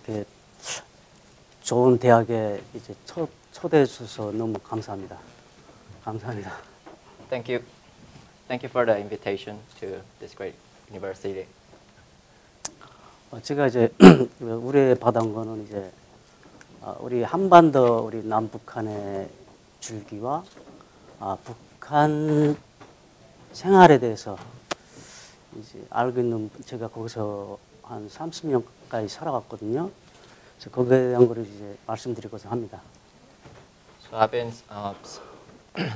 이렇게 좋은 대학에 이제 초대해 주셔서 너무 감사합니다. 감사합니다. Thank you. Thank you for the invitation to this great university. 제가 이제 의뢰받은 거는 이제 우리 한반도 우리 남북한의 줄기와 북한 생활에 대해서 이제 알고 있는 제가 거기서 한 30년 가까이 살아왔거든요. 그래서 거기에 대한 거를 이제 말씀드리고자 합니다. So I've been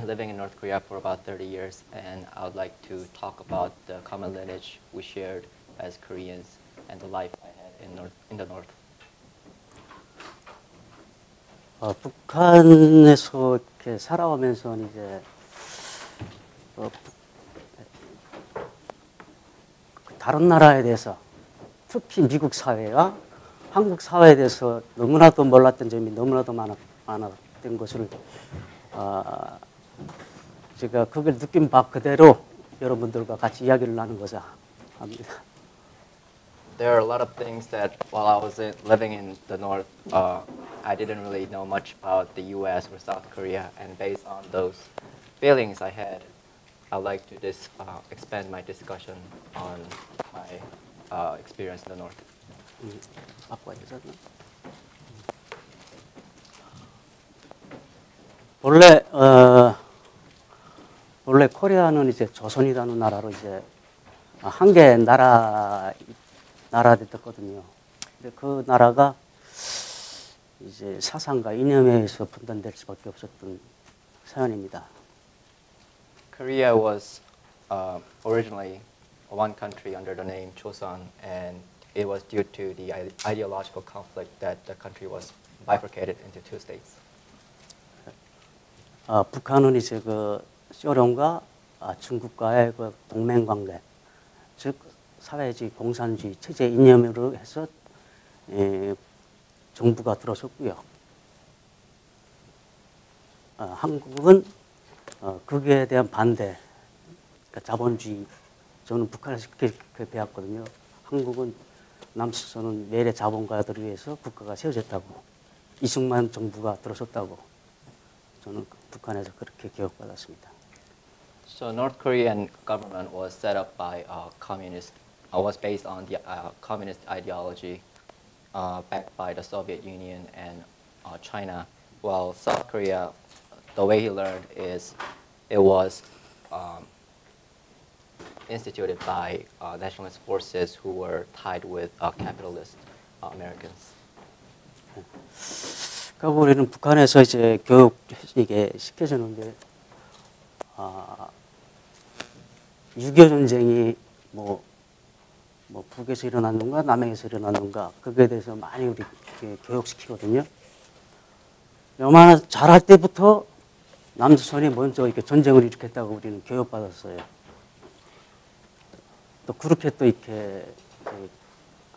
living in North Korea for about 30 years, and I would like to talk about the common lineage we shared as Koreans and the life I had in the North. 북한에서 이렇게 살아오면서 이제 다른 나라에 대해서 특히 미국 사회와 한국 사회에 대해서 너무나도 몰랐던 점이 너무나도 많았던 것을 제가 그걸 느낀 바 그대로 여러분들과 같이 이야기를 나누고자 합니다. There are a lot of things that while I was living in the North, I didn't really know much about the U.S. or South Korea, and based on those feelings I had, I'd like to expand my discussion on my experience in the North. 원래 코리아는 이제 조선이라는 나라로 이제 한 개 나라 됐거든요. 근데 그 나라가 이제 사상과 이념에 의해서 분단될 수밖에 없었던 사연입니다. Korea was originally one country under the name Chosun, and it was due to the ideological conflict that the country was bifurcated into two states. 북한은 이제 그 소련과 중국과의 그 동맹 관계, 즉 사회주의 공산주의 체제 이념으로 해서 정부가 들어섰고요. 한국은 거기에 대한 반대, 그러니까 자본주의. 저는 북한에서 그렇게 배웠거든요. 한국은 남수선은 미래 자본가들을 위해서 국가가 세워졌다고, 이승만 정부가 들어섰다고 저는 북한에서 그렇게 교육받았습니다. So North Korean government was set up by was based on the communist ideology backed by the Soviet Union and China, while South Korea, the way he learned is it was instituted by nationalist forces who were tied with capitalist Americans. 그러니까 우리는 북한에서 이제 교육 이게 시켜주는데 6.25 전쟁이 뭐 북에서 일어났는가 남에서 일어났는가 그거에 대해서 많이 우리 교육시키거든요. 요만한 자랄 때부터 남조선이 먼저 이렇게 전쟁을 일으켰다고 우리는 교육받았어요. 또 그렇게 또 이렇게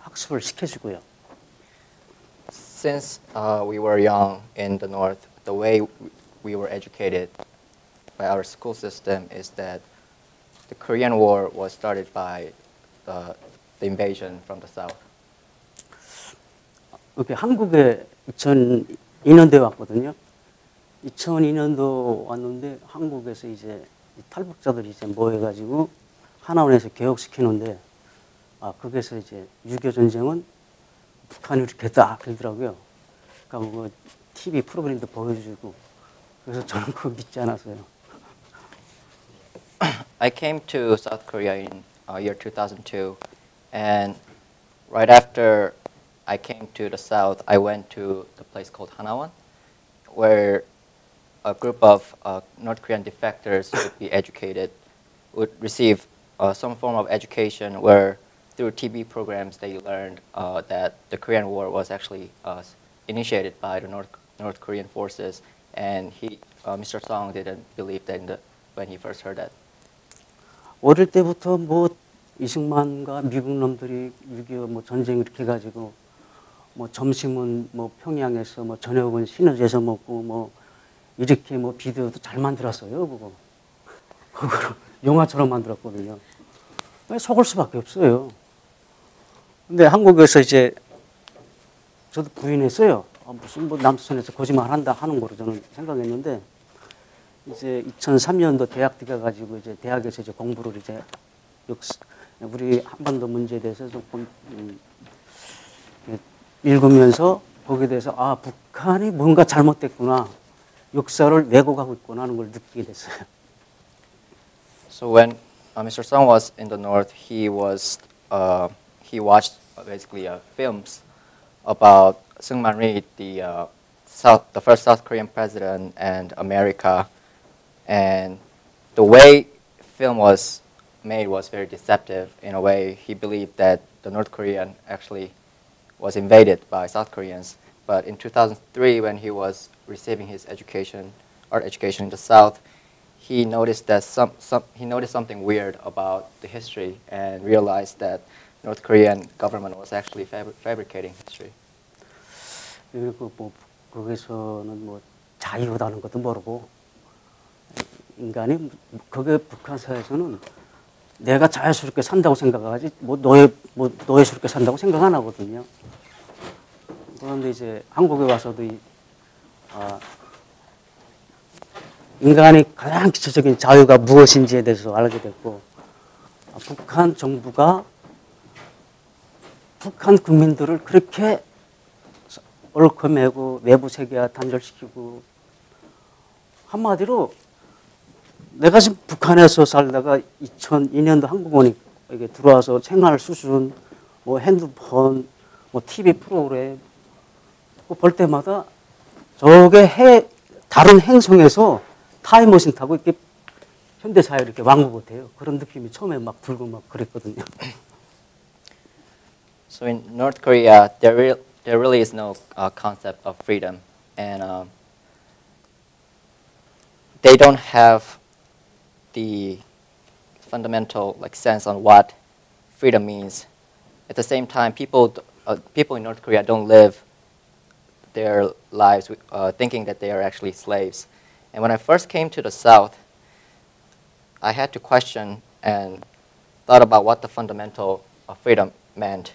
학습을 시켜주고요. Since we were young in the North, the way we were educated by our school system is that the Korean War was started by the invasion from the South. 이렇게 한국에 2002년도에 왔거든요. 2002년도 왔는데 한국에서 이제 탈북자들이 이제 모여가지고 하나원에서 교육시키는데 거기서 이제 6.25 전쟁은 북한이 이렇게 딱 그러더라고요. 그러니까 뭐 TV 프로그램도 보여주고 그래서 저는 그거 믿지 않았어요. I came to South Korea in year 2002, and right after I came to the South, I went to the place called Hanawan, where a group of North Korean defectors would be educated, would receive some form of education where through TV programs they learned that the Korean War was actually initiated by the North Korean forces, and Mr. Song didn't believe that when he first heard that. 어릴 때부터 뭐 이승만과 미국 놈들이 6.25 뭐 전쟁 이렇게 해가지고 뭐 점심은 뭐 평양에서 뭐 저녁은 신의주에서 먹고 뭐 이렇게 뭐 비디오도 잘 만들었어요. 그거를 영화처럼 만들었거든요. 속을 수밖에 없어요. 근데 한국에서 이제 저도 부인했어요. 무슨 뭐 남조선에서 거짓말한다 하는 거로 저는 생각했는데 이제 2003년도 대학 들어가가지고 이제 대학에서 이제 공부를 이제 우리 한반도 문제에 대해서 조금 읽으면서 거기에 대해서 아 북한이 뭔가 잘못됐구나 역사를 왜곡하고 있구나 하는 걸 느끼게 됐어요. So when Mr. Song was in the north, he watched basically films about Seungman Rhee, the first South Korean president, and America, and the way film was made was very deceptive. In a way, he believed that the North Korean actually was invaded by South Koreans. But in 2003, when he was receiving his education, art education in the South, he noticed that he noticed something weird about the history and realized that North Korean government was actually fabricating history. 그리고 뭐 거기서는 뭐 자유라는 것도 모르고 인간이 그게 북한 사회에서는 내가 자유스럽게 산다고 생각하지 뭐 노예스럽게 산다고 생각 안 하거든요. 그런데 이제 한국에 와서도 인간이 가장 기초적인 자유가 무엇인지에 대해서 알게 됐고 북한 정부가 북한 국민들을 그렇게 얽혀매고 외부 세계화 단절시키고 한마디로 내가 지금 북한에서 살다가 2002년도 한국에 들어와서 생활 수준, 뭐 핸드폰, 뭐 TV 프로그램 볼 때마다 저게 다른 행성에서 타임머신 타고 이렇게 현대사회를 이렇게 왕국을 돼요. 그런 느낌이 처음에 막 들고 막 그랬거든요. So in North Korea, there really is no concept of freedom, and they don't have the fundamental sense on what freedom means. At the same time, people in North Korea don't live their lives thinking that they are actually slaves. And when I first came to the South, I had to question and thought about what the fundamental of freedom meant.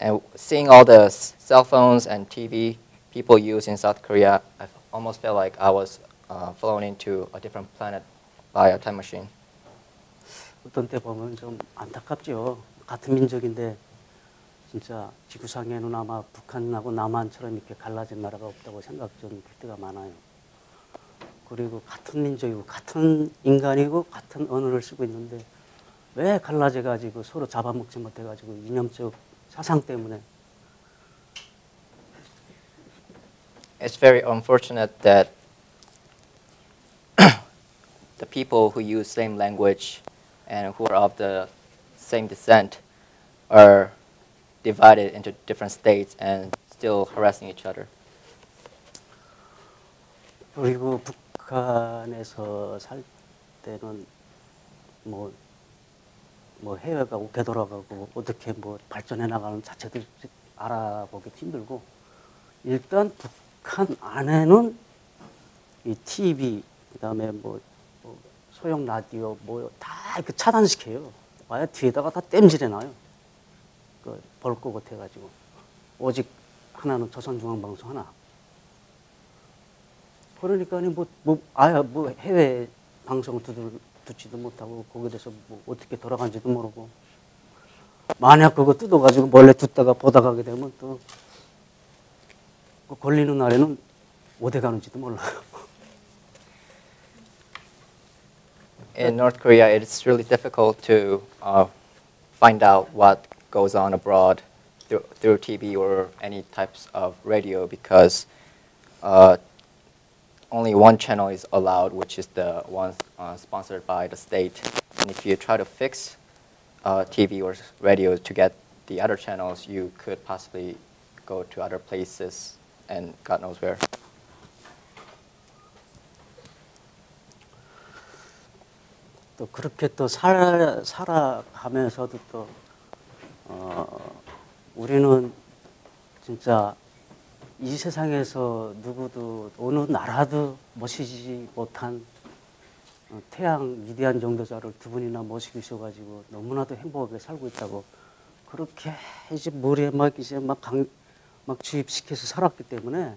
And seeing all the cell phones and TV people use in South Korea, I almost felt like I was flown into a different planet by a time machine. 어떤 때 보면 좀 안타깝죠. 같은 민족인데 진짜 지구상에는 아마 북한하고 남한처럼 이렇게 갈라진 나라가 없다고 생각 좀 들 때가 많아요. 그리고 같은 민족이고 같은 인간이고 같은 언어를 쓰고 있는데 왜 갈라져 가지고 서로 잡아먹지 못해 가지고 이념적 사상 때문에. It's very unfortunate that the people who use same language and who are of the same descent are divided into different states and still harassing each other. 그리고 북한에서 살 때는 뭐 해외가 어떻게 돌아가고 어떻게 뭐 발전해 나가는 자체도 알아보기 힘들고 일단 북한 안에는 이 TV 그다음에 뭐 소형 라디오 뭐 다 이렇게 차단시켜요. 와야 뒤에다가 다 땜질해놔요. 볼 것 같아가지고 오직 하나는 조선중앙방송 하나. 그러니까 아예 해외 방송을 듣지도 못하고 거기에 대해서 뭐 어떻게 돌아간지도 모르고 만약 그거 뜯어가지고 몰래 듣다가 보다 가게 되면 또 걸리는 날에는 어디 가는지도 몰라요. In North Korea, it's really difficult to find out what goes on abroad through TV or any types of radio because only one channel is allowed, which is the one sponsored by the state. And if you try to fix TV or radio to get the other channels, you could possibly go to other places and God knows where. 또 그렇게 또 살아가면서도 또 우리는 진짜 이 세상에서 누구도 어느 나라도 모시지 못한 태양 위대한 정도자를 두 분이나 모시고 있어가지고 너무나도 행복하게 살고 있다고 그렇게 이제 머리에 막 이제 막 막 주입시켜서 살았기 때문에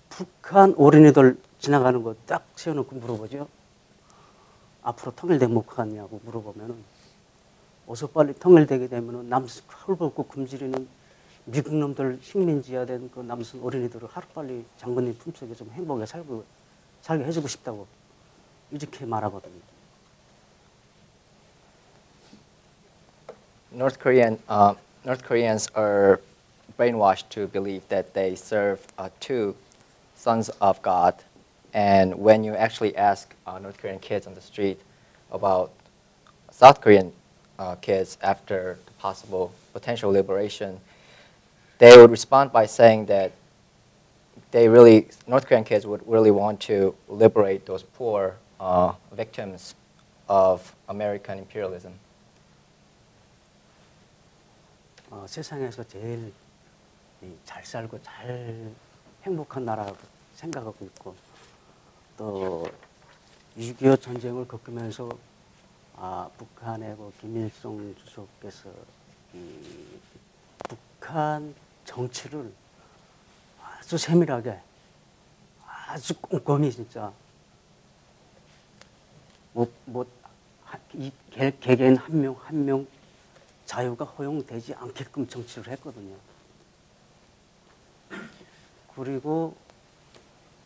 북한 어린이들 지나가는 거 딱 세워놓고 물어보죠. 앞으로 통일되면 못 가냐고 물어보면은 어서 빨리 통일되게 되면은 남순 헐벗고 굶주리는 미국 놈들 식민지화 된 그 남순 어린이들을 하루빨리 장군님 품속에 좀 행복하게 살게 해주고 싶다고 이렇게 말하거든요. North Koreans are brainwashed to believe that they serve two sons of God, and when you actually ask North Korean kids on the street about South Korean kids after the possible potential liberation, they would respond by saying that North Korean kids would really want to liberate those poor victims of American imperialism. 세상에서 제일 잘 살고 잘 행복한 나라라고 생각하고 있고 또 6.25 전쟁을 겪으면서 북한의 그 김일성 주석께서 이 북한 정치를 아주 세밀하게 아주 꼼꼼히 진짜 이 개개인 한 명 한 명 자유가 허용되지 않게끔 정치를 했거든요. 그리고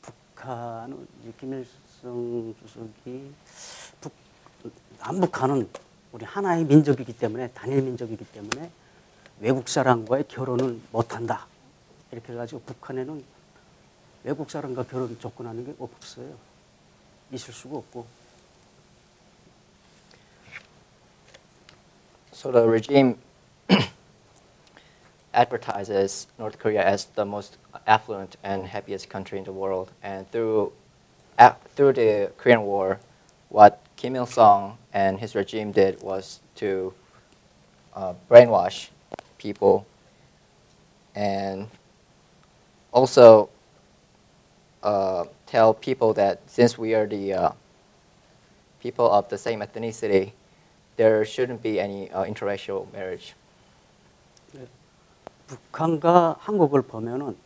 북한은 김일성 주석이 남북한은 우리 하나의 민족이기 때문에 단일 민족이기 때문에 외국 사람과의 결혼을 못한다. 이렇게 해가지고 북한에는 외국 사람과 결혼 조건하는 게 없어요. 있을 수가 없고. So the regime advertises North Korea as the most affluent and happiest country in the world. And through the Korean War, what Kim Il-sung and his regime did was to brainwash people and also tell people that since we are the people of the same ethnicity, there shouldn't be any interracial marriage. 북한과 한국을 보면은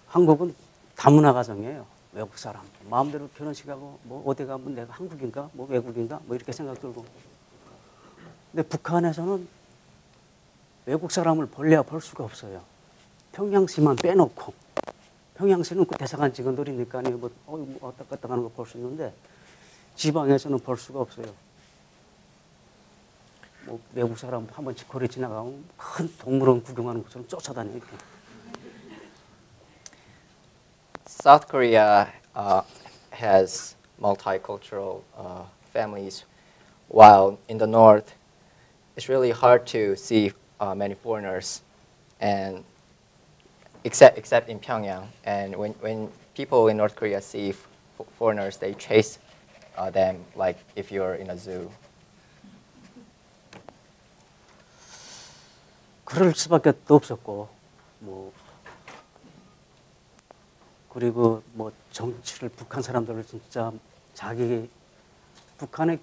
한국은 다문화 가정이에요. 외국 사람 마음대로 결혼식하고 뭐 어디 가면 내가 한국인가 뭐 외국인가 뭐 이렇게 생각 들고. 근데 북한에서는 외국 사람을 볼래야 볼 수가 없어요. 평양시만 빼놓고 평양시는 그 대사관 직원들이니까 뭐 왔다 갔다 가는 거 볼 수 있는데 지방에서는 볼 수가 없어요. 뭐 외국 사람 한 번씩 거리 지나가면 큰 동물원 구경하는 것처럼 쫓아다녀요. 이렇게. South Korea has multicultural families, while in the north, it's really hard to see many foreigners, and except in Pyongyang. And when people in North Korea see foreigners, they chase them like if you're in a zoo. 그럴 수밖에 또 없었고, 뭐 그리고 뭐 정치를 북한 사람들을 진짜 북한에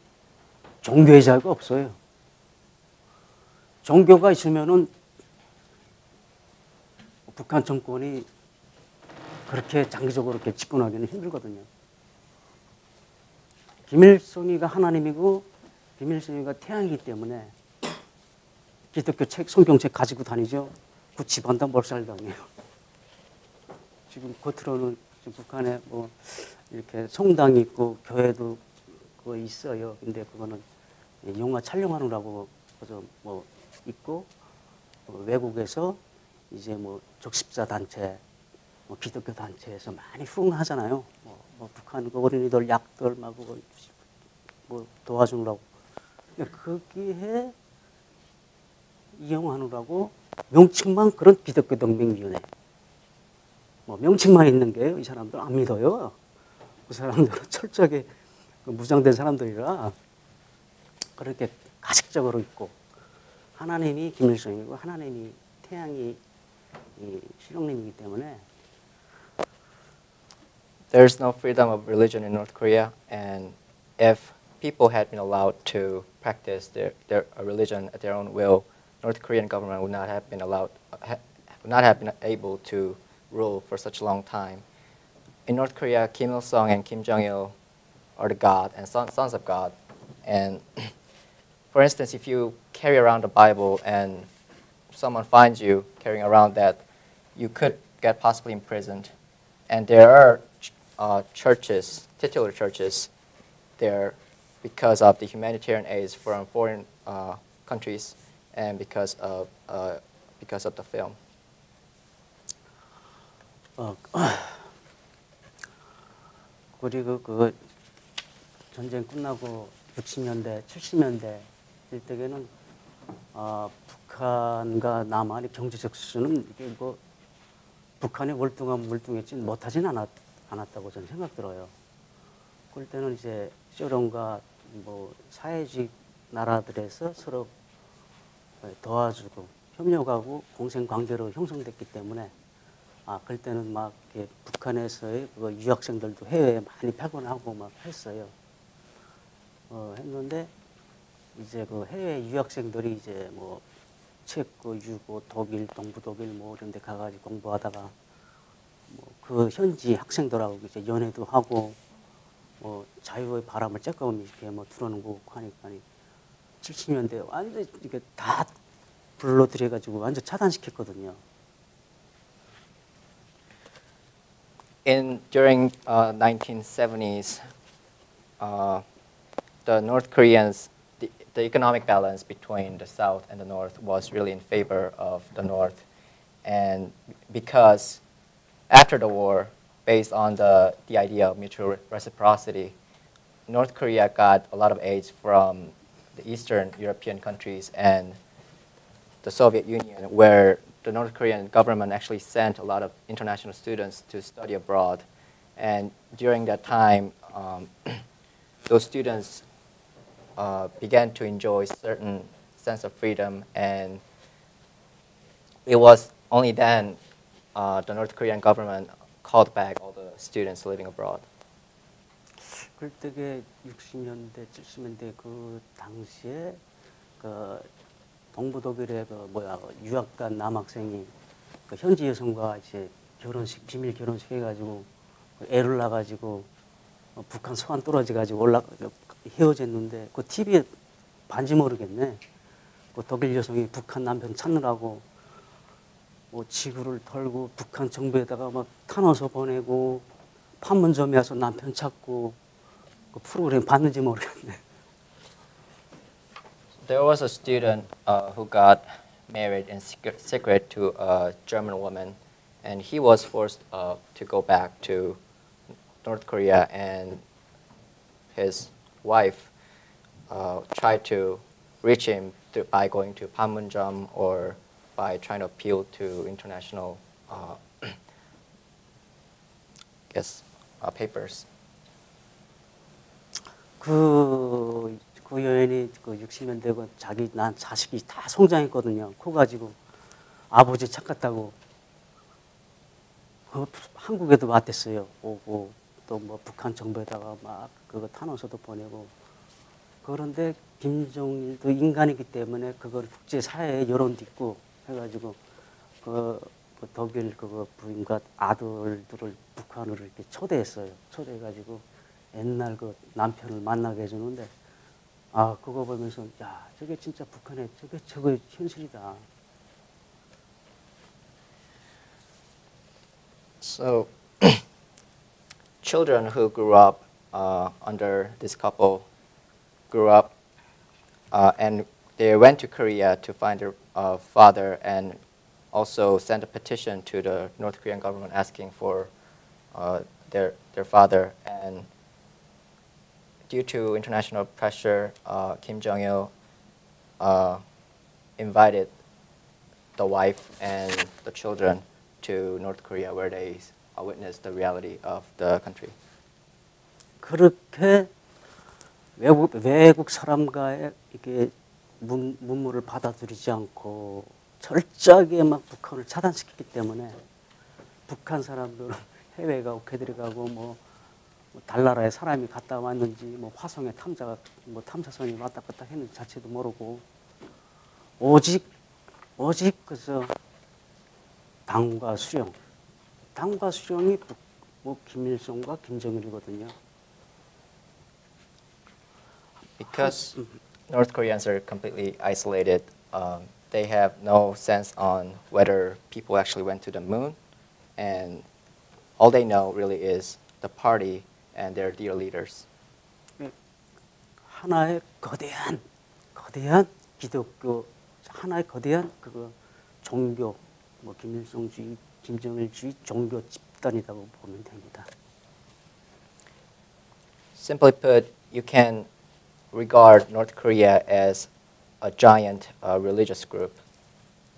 종교의 자유가 없어요. 종교가 있으면은 북한 정권이 그렇게 장기적으로 이렇게 집권하기는 힘들거든요. 김일성이가 하나님이고 김일성이가 태양이기 때문에 기독교 책, 성경책 가지고 다니죠. 그 집안 다 몰살당해요. 지금 겉으로는 북한에 뭐 이렇게 성당이 있고 교회도 그거 있어요. 근데 그거는 영화 촬영하느라고 뭐 있고 외국에서 이제 뭐 적십자 단체, 뭐 기독교 단체에서 많이 후원하잖아요. 뭐 북한 그 어린이들 약들 막 뭐 도와주느라고. 근데 거기에 이용하느라고 명칭만 그런 기독교 동맹위원회. 뭐 명칭만 있는 게 이 사람들 안 믿어요. 그 사람들은 철저하게 무장된 사람들이라 그렇게 가식적으로 있고 하나님이 김일성이고 하나님이 태양이 신령님이기 때문에 There's no freedom of religion in North Korea, and if people had been allowed to practice their religion at their own will, North Korean government would not have would not have been able to rule for such a long time. In North Korea, Kim Il Sung and Kim Jong Il are the God and sons of God. And for instance, if you carry around the Bible and someone finds you carrying around that, you could get possibly imprisoned. And there are churches, titular churches, there because of the humanitarian aids from foreign countries and because of the film. 그리고 그 전쟁 끝나고 60년대, 70년대 일때에는 북한과 남한의 경제적 수준은 이게 뭐 북한이 월등했지 못하진 않았다고 저는 생각 들어요. 그럴 때는 이제 소련과 뭐 사회주의 나라들에서 서로 도와주고 협력하고 공생 관계로 형성됐기 때문에 그럴 때는 막 이렇게 북한에서의 그 유학생들도 해외에 많이 파견하고 막 했어요. 했는데 이제 그 해외 유학생들이 이제 뭐 체코, 유고, 독일, 동부 독일 뭐 이런 데 가가지고 공부하다가 뭐 그 현지 학생들하고 이제 연애도 하고 뭐 자유의 바람을 쬐끔 이렇게 뭐 들어오고 하니까 70년대 완전 이게 다 불러들여가지고 완전 차단시켰거든요. During 1970s, the North Koreans, the economic balance between the South and the North was really in favor of the North. And because after the war, based on the idea of mutual reciprocity, North Korea got a lot of aids from the Eastern European countries and the Soviet Union, where the North Korean government actually sent a lot of international students to study abroad. And during that time, those students began to enjoy certain sense of freedom, and it was only then the North Korean government called back all the students living abroad. 그때 60년대, 70년대 그 당시에 그 동부 독일의 그 유학 간 남학생이 그 현지 여성과 이제 비밀 결혼식 해가지고 애를 낳아가지고 북한 소환 떨어져가지고 헤어졌는데 그 TV에 반지 모르겠네. 그 독일 여성이 북한 남편 찾느라고 뭐 지구를 털고 북한 정부에다가 막 탄원서 보내고 판문점에 와서 남편 찾고 그 프로그램 봤는지 모르겠네. There was a student who got married in secret to a German woman, and he was forced to go back to North Korea, and his wife tried to reach him by going to Panmunjom or by trying to appeal to international papers. 그 여인이 그 60년대 난 자식이 다 성장했거든요. 커가지고 아버지 착같다고 한국에도 왔댔어요. 오고 또 뭐 북한 정부에다가 막 그거 탄원서도 보내고. 그런데 김정일도 인간이기 때문에 그걸 국제 사회에 여론도 있고 해가지고 그 독일 그 부인과 아들들을 북한으로 이렇게 초대했어요. 초대해가지고 옛날 그 남편을 만나게 해주는데 그거 보면서 야 저게 진짜 북한의 저게 현실이다. So children who grew up under this couple grew up and they went to Korea to find their father and also sent a petition to the North Korean government asking for their father. And due to international pressure, Kim Jong-il invited the wife and the children to North Korea, where they witnessed the reality of the country. 그렇게 외국 사람과의 이게 문물을 받아들이지 않고 철저하게 막 북한을 차단시켰기 때문에 북한 사람들은 해외 가고 걔들이 가고 뭐 달나라에 사람이 갔다 왔는지 뭐 화성에 탐사선이 왔다 갔다 했는지 자체도 모르고 오직 그저 당과 수령. 당과 수령이 뭐 김일성과 김정일이거든요. Because North Koreans are completely isolated, they have no sense on whether people actually went to the moon, and all they know really is the party and their dear leaders. 하나의 거대한 기독교, 하나의 거대한 그 종교, 뭐 김일성주의, 김정일주의 종교 집단이라고 보면 됩니다. Simply put, you can regard North Korea as a giant religious group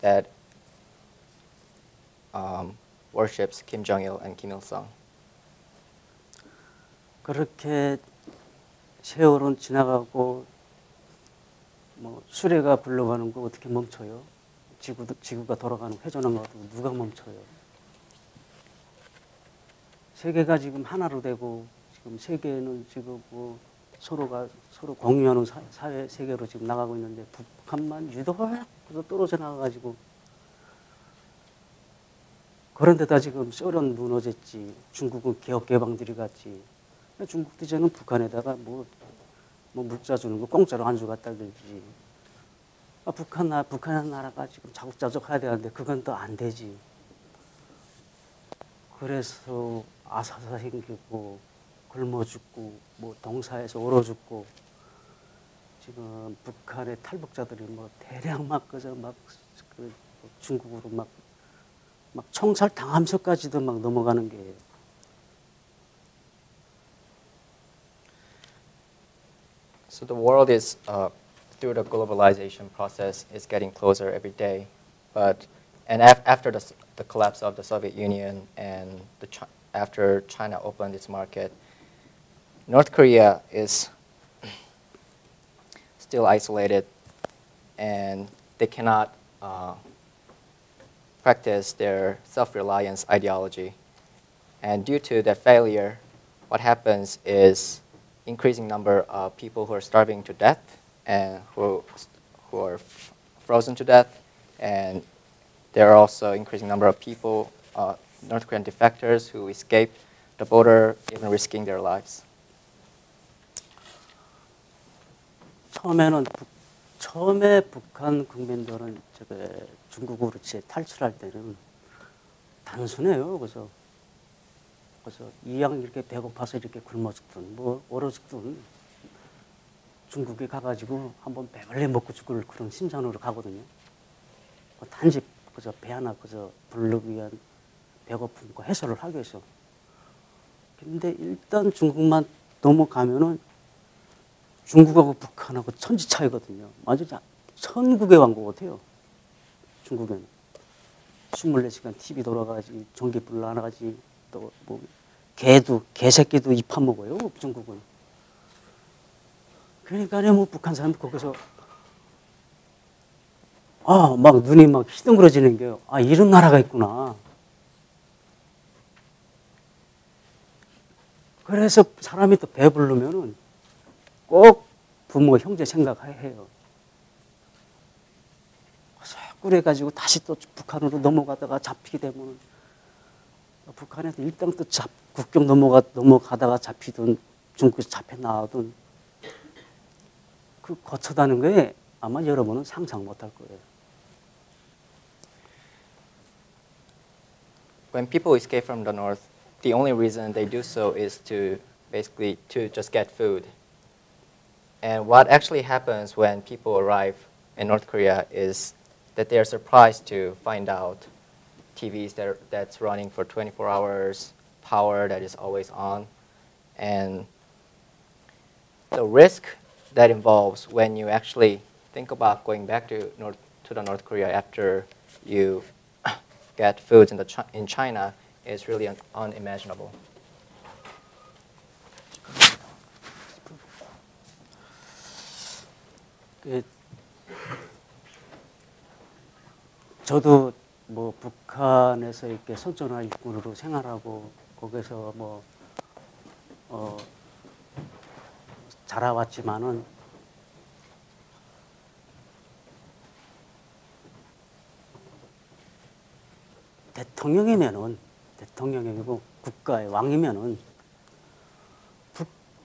that worships Kim Jong-il and Kim Il-sung. 그렇게 세월은 지나가고 뭐 수레가 굴러가는 거 어떻게 멈춰요? 지구가 돌아가는 회전한 것도 누가 멈춰요? 세계가 지금 하나로 되고 지금 세계는 지금 뭐 서로 공유하는 사회 세계로 지금 나가고 있는데 북한만 유독 떨어져 나가가지고 그런데다 지금 소련 무너졌지, 중국은 개혁 개방들이 갔지. 중국도 저는 북한에다가 뭐 물자 주는 거 공짜로 안 주고 갖다 들지. 북한 나라가 지금 자급자족 해야 되는데 그건 또 안 되지. 그래서 아사사 생기고 굶어 죽고 뭐 동사에서 얼어 죽고 지금 북한의 탈북자들이 뭐 대량 그 중국으로 막 총살 당하면서까지도 막 넘어가는 게 So the world is, through the globalization process, is getting closer every day. After the collapse of the Soviet Union and after China opened its market, North Korea is still isolated, and they cannot practice their self-reliance ideology. And due to their failure, what happens is increasing number of people who are starving to death and who are frozen to death, and there are also increasing number of people, North Korean defectors who escape the border, even risking their lives. 처음에 북한 국민들은 중국으로 탈출할 때는 단순해요. 그래서 이왕 이렇게 배고파서 이렇게 굶어 죽든 뭐 얼어 죽든 중국에 가가지고 한번 배불리 먹고 죽을 그런 심산으로 가거든요. 단지 그저 배 하나 그저 부르기 위한 배고픔 그 해소를 하기 위해서. 근데 일단 중국만 넘어가면은 중국하고 북한하고 천지 차이거든요. 완전 천국의 왕국 같아요. 중국은 24시간 TV 돌아가지, 전기불 나가지, 또 뭐 개새끼도 입 파먹어요. 중국은. 그러니까 뭐 북한 사람 거기서 막 눈이 막 희둥그러지는 게 이런 나라가 있구나. 그래서 사람이 또 배부르면은 꼭 부모, 형제 생각해요. 그래가지고 다시 또 북한으로 넘어가다가 잡히게 되면 북한에서 일단 또 국경 넘어가다가 잡히든 중국에서 잡혀 나오든 그 거쳐다는 거에 아마 여러분은 상상 못할 거예요. When people escape from the north, the only reason they do so is to basically to just get food. And what actually happens when people arrive in North Korea is that they are surprised to find out TVs that's running for 24 hours, power that is always on, and the risk that involves when you actually think about going back to the North Korea after you get foods in China is really unimaginable. 저도 뭐 북한에서 이렇게 선전화 육군으로 생활하고 거기서 뭐 자라왔지만은 대통령이고 국가의 왕이면은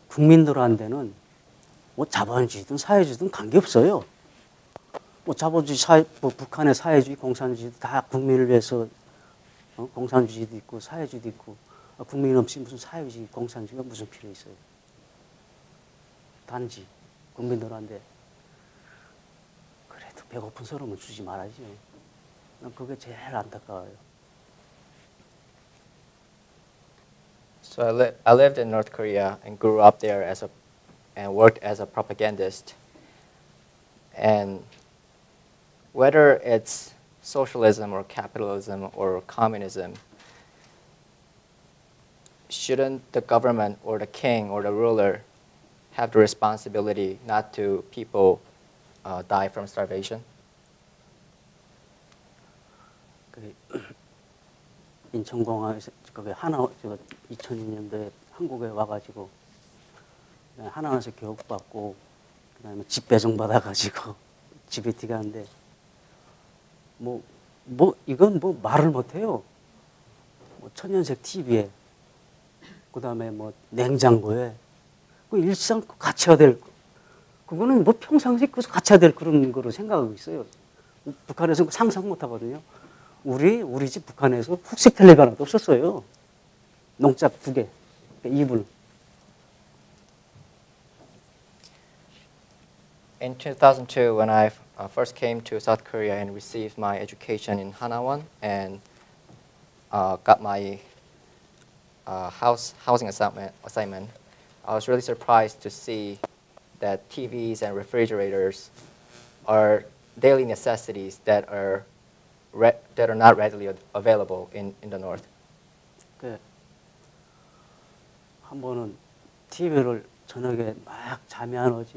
국민들한테는 뭐 자본주의든 사회주의든 관계없어요. 뭐 자본주의 뭐 북한의 사회주의, 공산주의도 다 국민을 위해서 공산주의도 있고 사회주의도 있고 국민 없이 무슨 사회주의, 공산주의가 무슨 필요 있어요. 단지 국민들한테 그래도 배고픈 사람은 주지 말아야죠. 난 그게 제일 안타까워요. So I lived in North Korea and grew up there and worked as a propagandist. And whether it's socialism or capitalism or communism, shouldn't the government or the king or the ruler have the responsibility not to people die from starvation? 인천공항에서 거기 2002년도에 한국에 와가지고 하나원에서 교육받고 그다음에 집 배정 받아가지고 GBT 가는데 뭐 이건 뭐 말을 못해요. 뭐 천연색 TV에 그다음에 뭐 냉장고에 그 일상 갖춰야 될 그거는 뭐 평상시 갖춰야 될 그런 거로 생각하고 있어요. 북한에서 상상 못 하거든요. 우리 집 북한에서 흑색 텔레비 하나도 없었어요. 농짝 2개, 이불. In 2002, when I first came to South Korea and received my education in Hanawan and got my housing assignment, I was really surprised to see that TVs and refrigerators are daily necessities that are not readily available in the north. 한 번은 TV를 저녁에 막 잠이 안 오지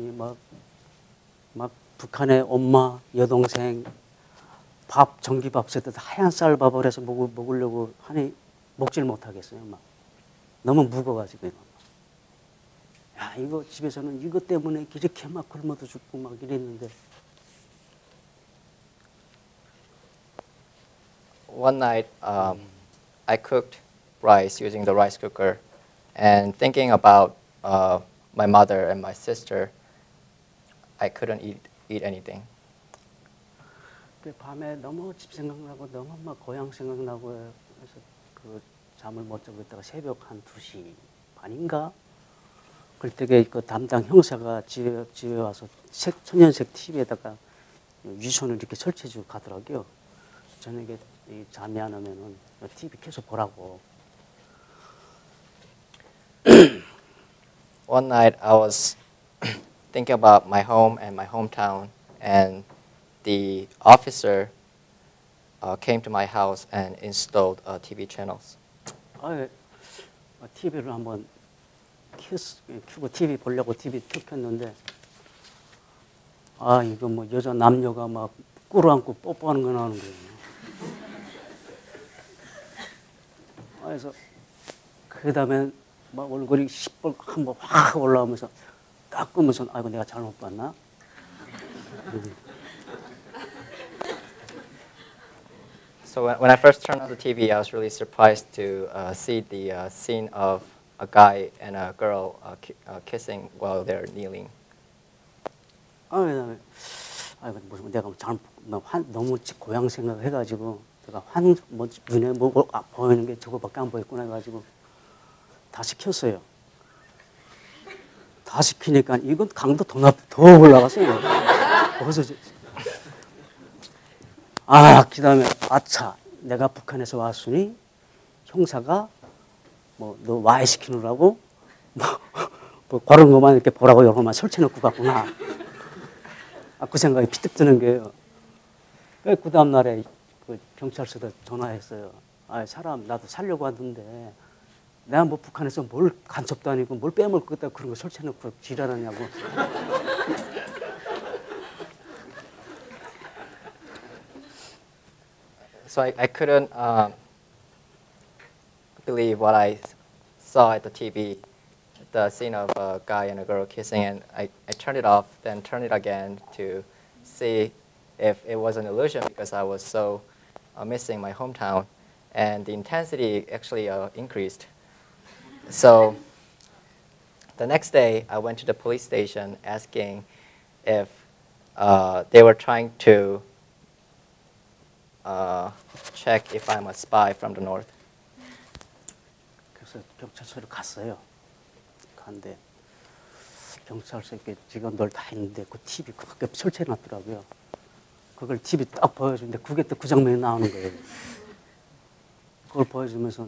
막 북한의 엄마 여동생 밥 전기밥 쓸 때 하얀 쌀밥을 해서 먹으려고 하니 먹질 못하겠어요. 막 너무 무거워가지고 야 이거 집에서는 이것 때문에 이렇게 막 굶어도 죽고 막 이랬는데. One night, I cooked rice using the rice cooker, and thinking about my mother and my sister, I couldn't eat anything. 밤에 너무 집 생각나고 너무 막 고향 생각나고 그래서 그 잠을 못 자고 있다가 새벽 한 2시 반인가 그때 그 담당 형사가 집에 와서 천연색 TV에다가 유선을 이렇게 설치해주고 가더라고요. 저녁에 잠이 안 오면은 TV 계속 보라고. One night I was thinking about my home and my hometown, and the officer came to my house and installed TV channels. TV를 한번 켜고 TV 보려고 TV 켰는데 이거 뭐 여자 남녀가 막 꿇어안고 뽀뽀하는 거 나오는 거예요. 그래서 그 다음에 막 얼굴이 시뻘 한번 확 올라오면서 깎으면서 아이고 내가 잘못 봤나? So when I first turned on the TV, I was really surprised to see the scene of a guy and a girl kissing while they're kneeling. 아이고 무슨 내가 너무 고향 생각해가지고 제가 눈에 보이는 게 저거밖에 안 보였구나 해가지고 다시 켰어요. 다시 켜니까 이건 강도 더 올라갔어요. 거기서 그다음에 아차 내가 북한에서 왔으니 형사가 뭐 너 와해 시키느라고 뭐 그런 것만 이렇게 보라고 이런 것만 설치해놓고 갔구나. 그 생각이 피뜩 드는 게요. 그 다음 날에 그 경찰서에 전화했어요. 사람 나도 살려고 왔는데 내가 뭐 북한에서 뭘 간첩도 아니고 뭘 빼먹을 것 같다 그런 거 설치해놓고 지랄하냐고. So I couldn't believe what I saw at the TV, the scene of a guy and a girl kissing, and I turned it off, then turned it again to see if it was an illusion because I was so missing my hometown. and the intensity actually increased. So the next day, I went to the police station asking if they were trying to check if I'm a spy from the north. 그래서 경찰서로 갔어요. 갔는데 경찰서에 직원들 다 있는데 그 TV 그렇게 설치해놨더라고요. 그걸 TV 딱 보여주는데 그게 또 그 장면이 나오는 거예요. 그걸 보여주면서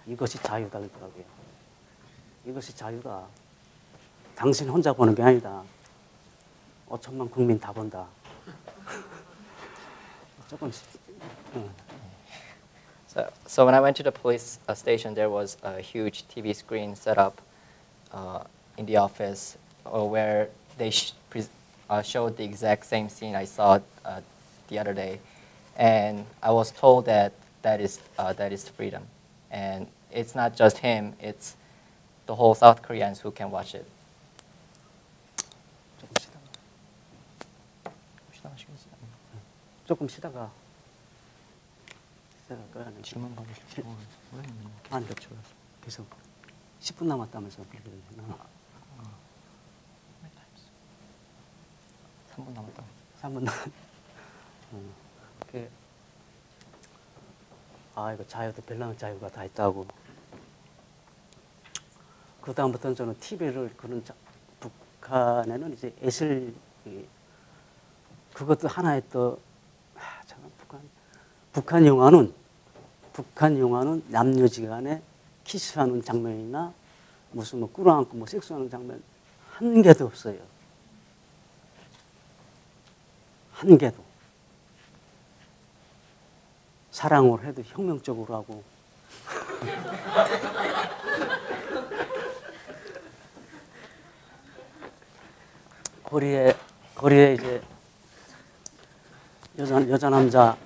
이것이 자유다 그러더라고요. 이것이 자유다. 당신 혼자 보는 게 아니다. 5천만 국민 다 본다. 조금씩. So when I went to the police station, there was a huge TV screen set up in the office where they showed the exact same scene I saw the other day, and I was told that that is freedom, and it's not just him; it's the whole South Koreans who can watch it. 조금 쉬다가 꺼야하는 질문 받으시고 안 돼. 계속 10분 남았다면서. 3분 남았다. 3분 남았. 아 이거 자유도 별난 자유가 다 있다고. 그 다음부터는 저는 TV를 그런 북한에는 이제 예술 그것도 하나의 또 북한 영화는 남녀지간에 키스하는 장면이나 무슨 뭐 꿇어안고 뭐 섹스하는 장면 한 개도 없어요. 한 개도. 사랑을 해도 혁명적으로 하고. 거리에 이제 여자 남자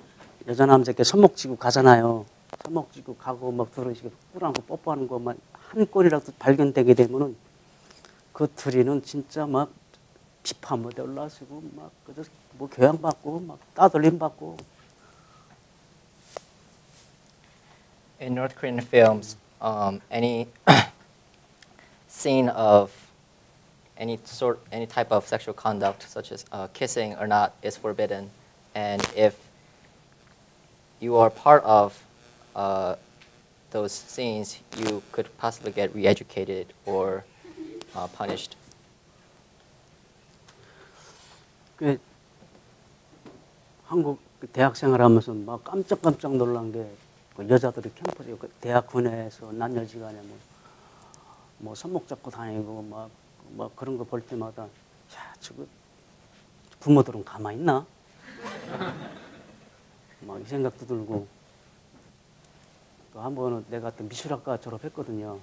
이렇게 손목 쥐고 가잖아요. 손목 쥐고 가고 막 들으시고 꿀안고 뽀뽀하는 것만 한 꼴이라도 발견되게 되면은 그 둘이는 진짜 막 비판 무대 올라서고 막 뭐 교양 받고 막 따돌림 받고. In North Korean films, any scene of any type of sexual conduct, such as kissing or not, is forbidden, and if you are part of those scenes, you could possibly get re-educated or punished. 한국 대학생활 하면서 막 깜짝 놀란 게 그 여자들이 캠퍼스 대학 군에서 남녀지간에 뭐 손목 잡고 다니고 막 그런 거 볼 때마다 야 저거 부모들은 가만히 있나? 막 이 생각도 들고. 또 한 번은 내가 또 미술학과 졸업했거든요.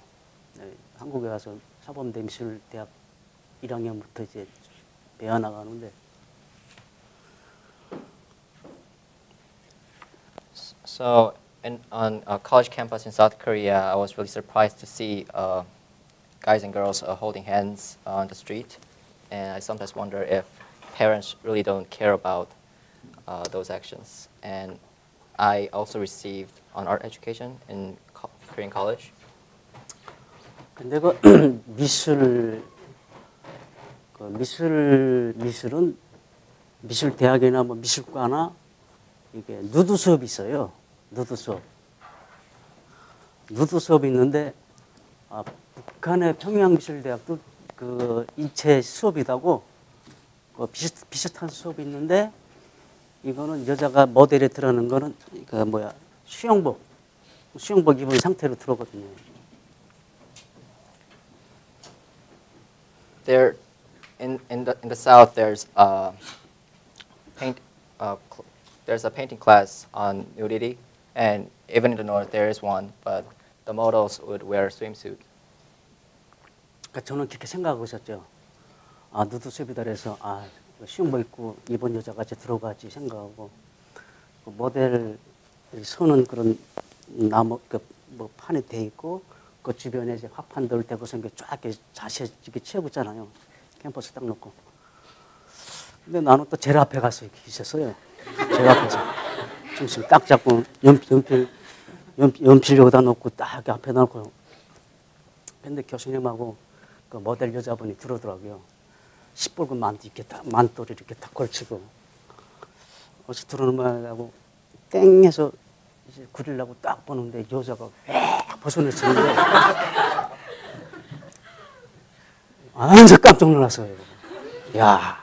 네, 한국에 와서 사범대 미술대학 1학년부터 이제 배워 나가는데. So on a college campus in South Korea, I was really surprised to see guys and girls holding hands on the street, and I sometimes wonder if parents really don't care about those actions. And I also received an art education in Korean college. 내가 미술은 미술 대학이나 뭐 미술과나 이게 누드 수업이 있어요. 누드 수업이 있는데 북한의 평양미술대학도 그 인체 수업이라고 그 비슷한 수업이 있는데 이거는 여자가 모델에 들어가는 거는 그 수영복 입은 상태로 들어거든요. There, in the South, there's a painting class on nudity, and even in the North there is one, but the models would wear a swimsuit. 그러니까 저는 그렇게 생각하고 있었죠. 아 누드 수업이다 그래서 수영복 입고 일본 여자가 이제 들어가지 생각하고 그 모델 서는 그런 나무 뭐 판이 돼 있고 그 주변에 이제 화판들 대고서 이렇게 쫙 자세 이렇게 채우고 있잖아요. 캠퍼스 딱 놓고. 근데 나는 또 제일 앞에 가서 이렇게 있었어요. 제일 앞에서 중심 딱 잡고 연필 연필 여기다 놓고 딱 앞에 놓고 근데 교수님하고 그 모델 여자분이 들어오더라고요. 시뻘건 만돌 이렇게 딱 걸치고 어서 들어오는 말하고 땡 해서 이제 그리려고 딱 보는데 여자가 막 벗어냈었는데 완전 깜짝 놀랐어요. 야,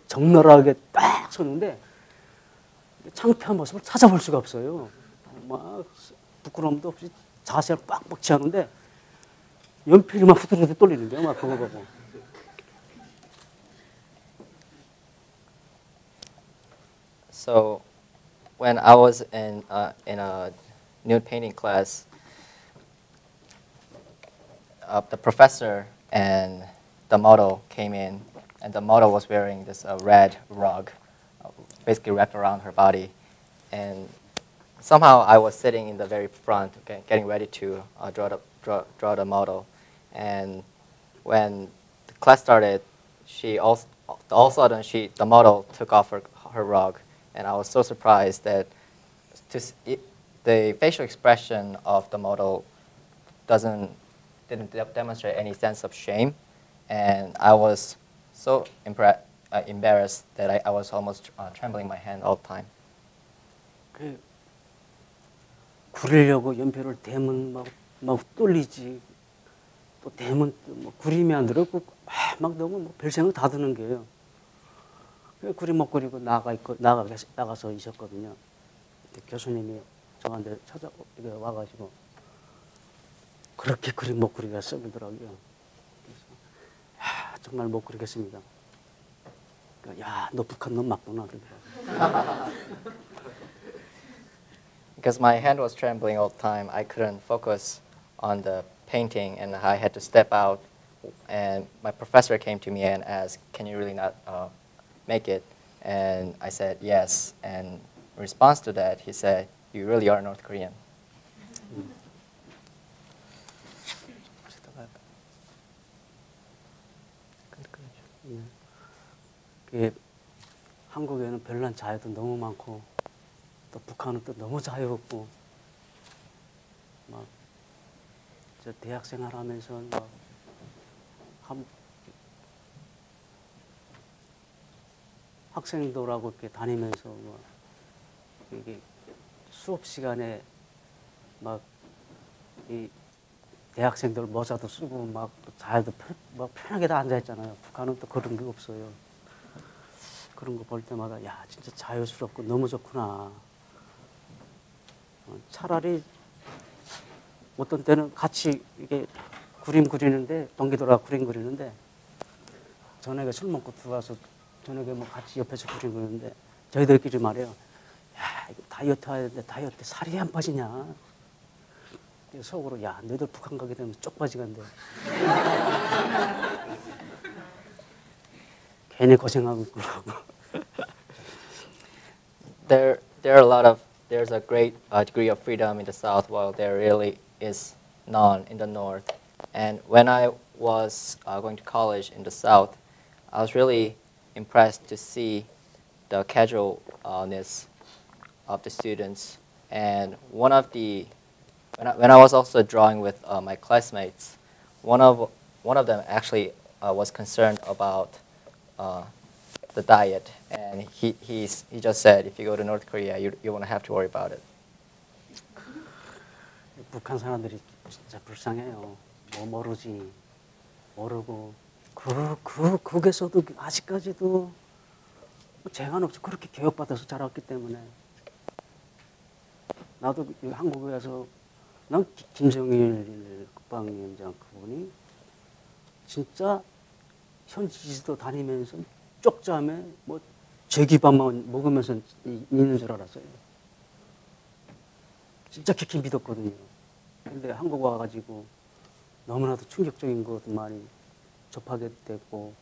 적나라하게 딱 섰는데 창피한 모습을 찾아볼 수가 없어요. 막 부끄러움도 없이 자세를 빡빡 취하는데 연필이 막 후들후들 떨리는 거예요. 막 그거 보고. So when I was in a nude painting class, the professor and the model came in, and the model was wearing this red rug, basically wrapped around her body, and somehow I was sitting in the very front, getting ready to draw the model, and when the class started, all of a sudden the model took off her rug, and I was so surprised that the facial expression of the model didn't demonstrate any sense of shame, and I was so embarrassed that I was almost trembling my hand all the time. 그 그리려고 연필을 대면 막 떨리지. 또 대면 뭐 그림이 안 들었고 막 너무 뭐 별생각 다 드는 게요. 그림 못 그리고 나가서 있었거든요. 교수님이 저한테 와가지고 그렇게 그림 못 그리겠어 그러더라고요. 그래서 정말 못 그리겠습니다. 야, 너 북한 놈 맞구나 그러더라고요. Because my hand was trembling all the time, I couldn't focus on the painting, and I had to step out. And my professor came to me and asked, "Can you really not make it?" And I said yes. And in response to that, he said, "You really are North Korean." 한국에는 별난 자유도 너무 많고 또 북한은 또 너무 자유롭고 막 저 대학생활 하면서 막 학생들하고 이렇게 다니면서 막 이게 수업 시간에 막 이 대학생들 모자도 쓰고 막 자유도 편하게 다 앉아 있잖아요. 북한은 또 그런 게 없어요. 그런 거 볼 때마다 야 진짜 자유스럽고 너무 좋구나. 차라리 어떤 때는 같이 이게 그림 그리는데 동기들하고 그림 그리는데 저녁에 술 먹고 들어가서 저녁에 뭐 같이 옆에서 그림 그리는데 저희들끼리 말해요. 야 이거 다이어트 해야 되는데 다이어트 살이 안 빠지냐. 속으로 야 너희들 북한 가게 되면 쪽빠지 간대. 괜히 고생하고 그러고. There's a great degree of freedom in the South, while there really is none in the North. And when I was going to college in the South, I was really impressed to see the casualness of the students. And when I was also drawing with my classmates, one of them actually was concerned about the diet, and he just said, if you go to North Korea, you won't have to worry about it. 북한 사람들이 진짜 불쌍해요. 뭐 모르지 모르고 거기서도 아직까지도 재간 없이 그렇게 교육받아서 자랐기 때문에 나도 한국에 와서 난 김정일 국방위원장 그분이 진짜 현지지도 다니면서 쪽잠에 뭐 제기밥만 먹으면서 있는 줄 알았어요. 진짜 깊이 믿었거든요. 근데 한국 와가지고 너무나도 충격적인 것 많이 접하게 됐고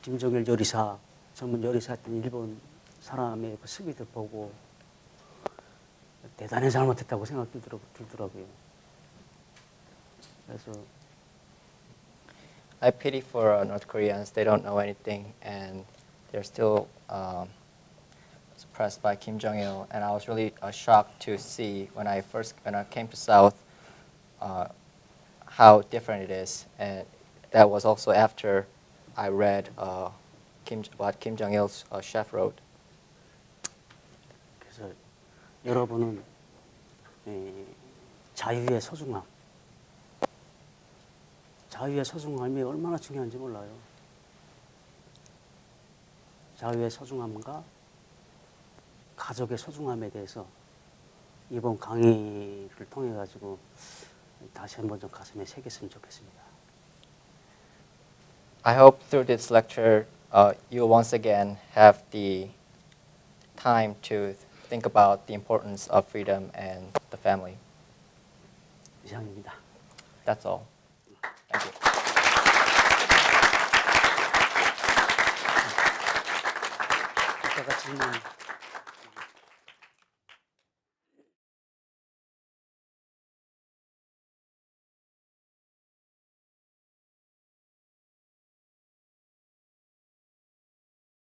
김정일 요리사, 전문 요리사였던 일본 사람의 그 수비들 보고 대단히 잘못했다고 생각이 들더라고요. 그래서 I pity for North Koreans. They don't know anything, and they're still suppressed by Kim Jong-il, and I was really shocked to see when I came to South how different it is, and that was also after I read what Kim Jong-il's chef wrote. 그래서 여러분은 자유의 소중함, 자유의 소중함이 얼마나 중요한지 몰라요. 자유의 소중함과 가족의 소중함에 대해서 이번 강의를 통해 가지고 다시 한번 좀 가슴에 새겼으면 좋겠습니다. I hope through this lecture you once again have the time to think about the importance of freedom and the family. 이상입니다. That's all. Thank you. 이따가 질문